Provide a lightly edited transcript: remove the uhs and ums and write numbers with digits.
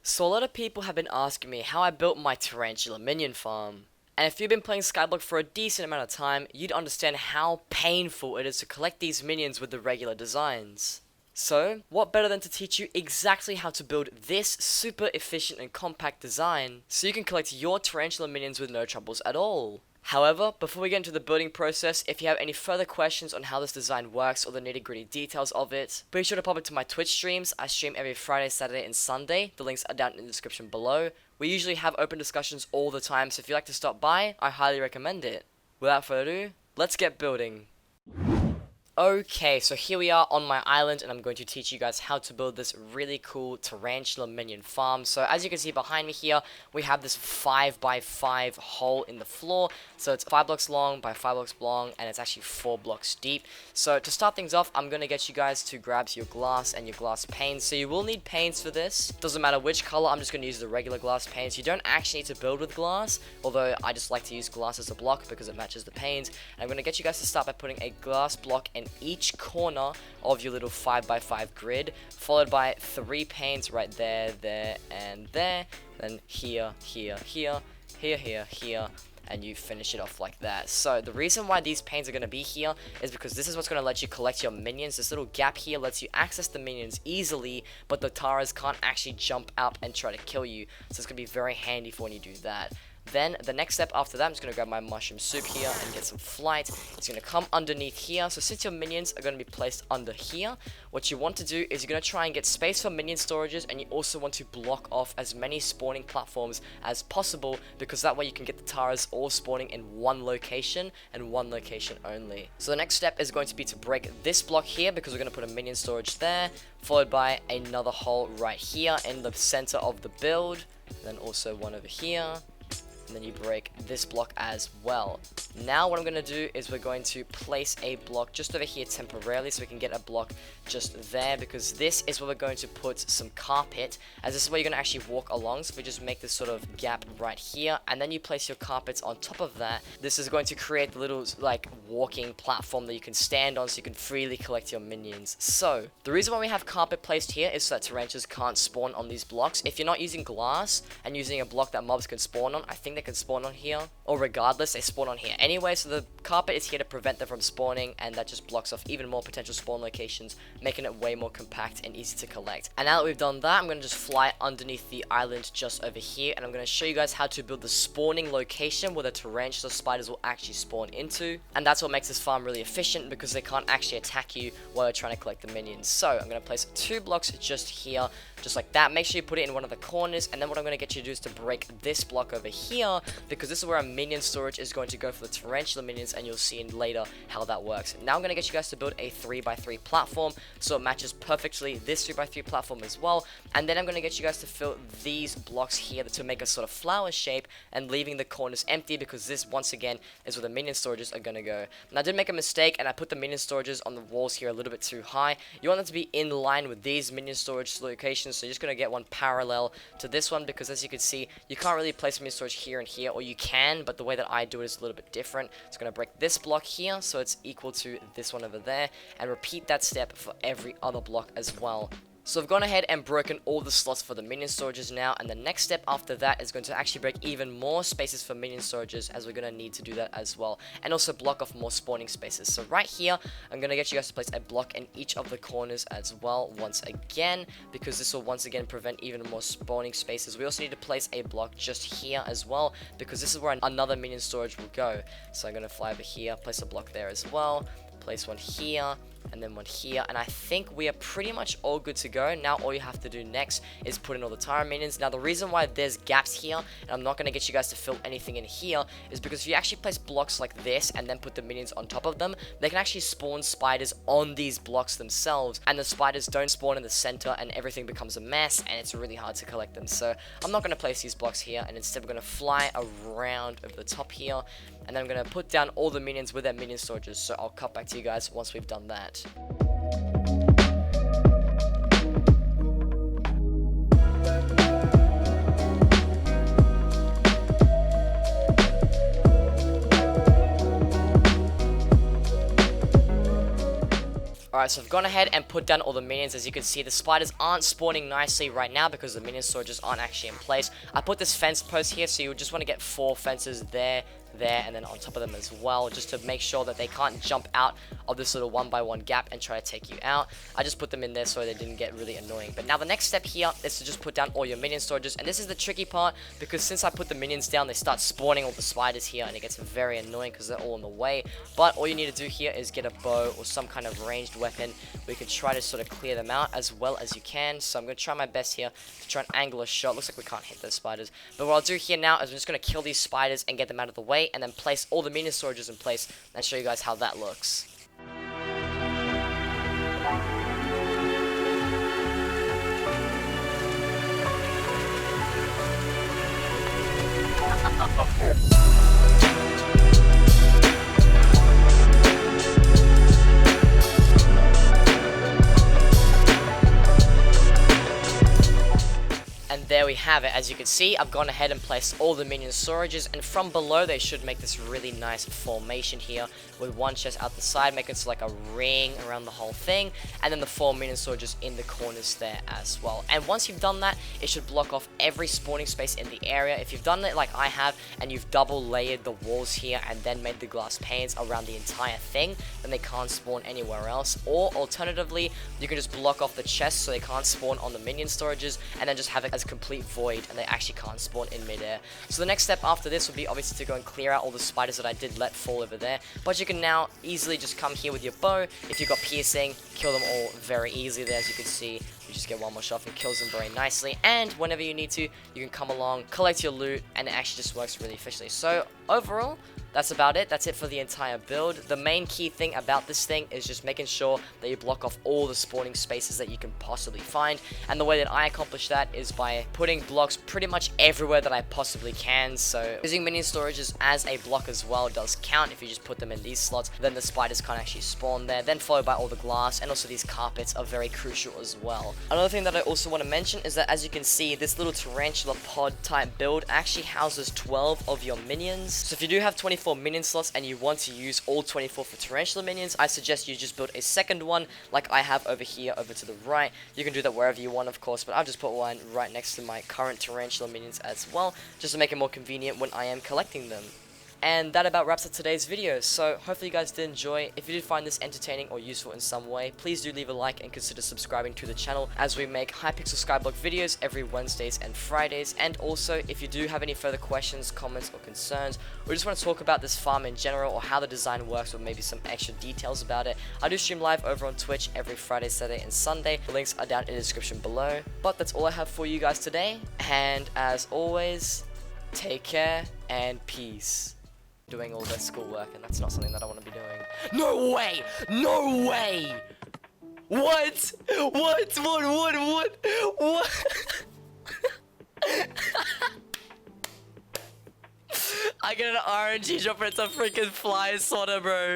So a lot of people have been asking me how I built my tarantula minion farm. And if you've been playing Skyblock for a decent amount of time, you'd understand how painful it is to collect these minions with the regular designs. So, what better than to teach you exactly how to build this super efficient and compact design, so you can collect your tarantula minions with no troubles at all. However, before we get into the building process, if you have any further questions on how this design works or the nitty gritty details of it, be sure to pop into my Twitch streams. I stream every Friday, Saturday, and Sunday. The links are down in the description below. We usually have open discussions all the time, so if you'd like to stop by, I highly recommend it. Without further ado, let's get building. Okay, so here we are on my island, and I'm going to teach you guys how to build this really cool tarantula minion farm. So as you can see behind me here, we have this 5x5 hole in the floor. So it's 5 blocks long by 5 blocks long, and it's actually 4 blocks deep. So to start things off, I'm going to get you guys to grab your glass and your glass panes. So you will need panes for this. Doesn't matter which color, I'm just going to use the regular glass panes. You don't actually need to build with glass, although I just like to use glass as a block because it matches the panes. And I'm going to get you guys to start by putting a glass block in each corner of your little 5x5 grid, followed by 3 panes right there, there, and there. Then here, here, here, here, here, here, and you finish it off like that. So the reason why these panes are going to be here is because this is what's going to let you collect your minions. This little gap here lets you access the minions easily, but the Taras can't actually jump up and try to kill you. So it's going to be very handy for when you do that. Then the next step after that, I'm just going to grab my mushroom soup here and get some flight. It's going to come underneath here. So since your minions are going to be placed under here, what you want to do is you're going to try and get space for minion storages, and you also want to block off as many spawning platforms as possible, because that way you can get the Taras all spawning in one location and one location only. So the next step is going to be to break this block here, because we're going to put a minion storage there, followed by another hole right here in the center of the build, and then also one over here. And then you break this block as well. Now what I'm going to do is we're going to place a block just over here temporarily, so we can get a block just there, because this is where we're going to put some carpet, as this is where you're going to actually walk along. So if we just make this sort of gap right here, and then you place your carpets on top of that, this is going to create the little like walking platform that you can stand on, so you can freely collect your minions. So the reason why we have carpet placed here is so that tarantulas can't spawn on these blocks. If you're not using glass and using a block that mobs can spawn on, I think they can spawn on here, or regardless, they spawn on here anyway. So the carpet is here to prevent them from spawning, and that just blocks off even more potential spawn locations, making it way more compact and easy to collect. And now that we've done that, I'm going to just fly underneath the island just over here, and I'm going to show you guys how to build the spawning location where the tarantula spiders will actually spawn into. And that's what makes this farm really efficient, because they can't actually attack you while you're trying to collect the minions. So I'm going to place 2 blocks just here, just like that. Make sure you put it in one of the corners, and then what I'm going to get you to do is to break this block over here, because this is where our minion storage is going to go for the tarantula minions, and you'll see in later how that works. Now I'm going to get you guys to build a 3x3 platform, so it matches perfectly this 3x3 platform as well. And then I'm going to get you guys to fill these blocks here to make a sort of flower shape, and leaving the corners empty, because this once again is where the minion storages are going to go. And I did make a mistake, and I put the minion storages on the walls here a little bit too high. You want them to be in line with these minion storage locations, so you're just going to get one parallel to this one, because as you can see, you can't really place minion storage here and here, or you can, but the way that I do it is a little bit different. It's going to break this block here, so it's equal to this one over there, and repeat that step for every other block as well. So I've gone ahead and broken all the slots for the minion storages now, and the next step after that is going to actually break even more spaces for minion storages, as we're going to need to do that as well, and also block off more spawning spaces. So right here, I'm going to get you guys to place a block in each of the corners as well, once again, because this will once again prevent even more spawning spaces. We also need to place a block just here as well, because this is where another minion storage will go. So I'm going to fly over here, place a block there as well, place one here, and then one here, and I think we are pretty much all good to go. Now all you have to do next is put in all the Tara minions. Now the reason why there's gaps here, and I'm not going to get you guys to fill anything in here, is because if you actually place blocks like this and then put the minions on top of them, they can actually spawn spiders on these blocks themselves, and the spiders don't spawn in the center, and everything becomes a mess, and it's really hard to collect them. So I'm not going to place these blocks here, and instead we're going to fly around over the top here, and then I'm going to put down all the minions with their minion storages. So I'll cut back to you guys once we've done that. Alright, Alright, so I've gone ahead and put down all the minions. As you can see, the spiders aren't spawning nicely right now because the minion storages aren't actually in place. I put this fence post here, so you just want to get 4 fences there, and then on top of them as well, just to make sure that they can't jump out of this little 1x1 gap and try to take you out. I just put them in there so they didn't get really annoying. But now the next step here is to just put down all your minion storages, and this is the tricky part because since I put the minions down, they start spawning all the spiders here, and it gets very annoying because they're all in the way. But all you need to do here is get a bow or some kind of ranged weapon where you can try to sort of clear them out as well as you can. So I'm going to try my best here to try and angle a shot. Looks like we can't hit those spiders, but what I'll do here now is I'm just going to kill these spiders and get them out of the way, and then place all the minion storages in place and show you guys how that looks. And there we have it. As you can see, I've gone ahead and placed all the minion storages, and from below they should make this really nice formation here with one chest out the side, making it like a ring around the whole thing, and then the 4 minion storages in the corners there as well. And once you've done that, it should block off every spawning space in the area. If you've done it like I have and you've double layered the walls here and then made the glass panes around the entire thing, then they can't spawn anywhere else. Or alternatively, you can just block off the chests so they can't spawn on the minion storages, and then just have it as complete void and they actually can't spawn in midair. So the next step after this would be obviously to go and clear out all the spiders that I did let fall over there, but you can now easily just come here with your bow. If you've got piercing, kill them all very easily there. As you can see, you just get one more shot and kills them very nicely, and whenever you need to, you can come along, collect your loot, and it actually just works really efficiently. So overall, that's about it. That's it for the entire build. The main key thing about this thing is just making sure that you block off all the spawning spaces that you can possibly find. And the way that I accomplish that is by putting blocks pretty much everywhere that I possibly can. So using minion storages as a block as well does count. If you just put them in these slots, then the spiders can't actually spawn there. Then followed by all the glass, and also these carpets are very crucial as well. Another thing that I also want to mention is that, as you can see, this little tarantula pod type build actually houses 12 of your minions. So if you do have 24 minion slots and you want to use all 24 for tarantula minions, I suggest you just build a second one like I have over here over to the right. You can do that wherever you want, of course, but I've just put one right next to my current tarantula minions as well, just to make it more convenient when I am collecting them. And that about wraps up today's video, so hopefully you guys did enjoy. If you did find this entertaining or useful in some way, please do leave a like and consider subscribing to the channel, as we make Hypixel Skyblock videos every Wednesdays and Fridays. And also, if you do have any further questions, comments, or concerns, or just want to talk about this farm in general or how the design works, or maybe some extra details about it, I do stream live over on Twitch every Friday, Saturday, and Sunday. The links are down in the description below. But that's all I have for you guys today, and as always, take care and peace. Doing all their schoolwork, and that's not something that I want to be doing. No way! No way! What? What? I get an RNG drop and it's a freaking fly sorter, bro.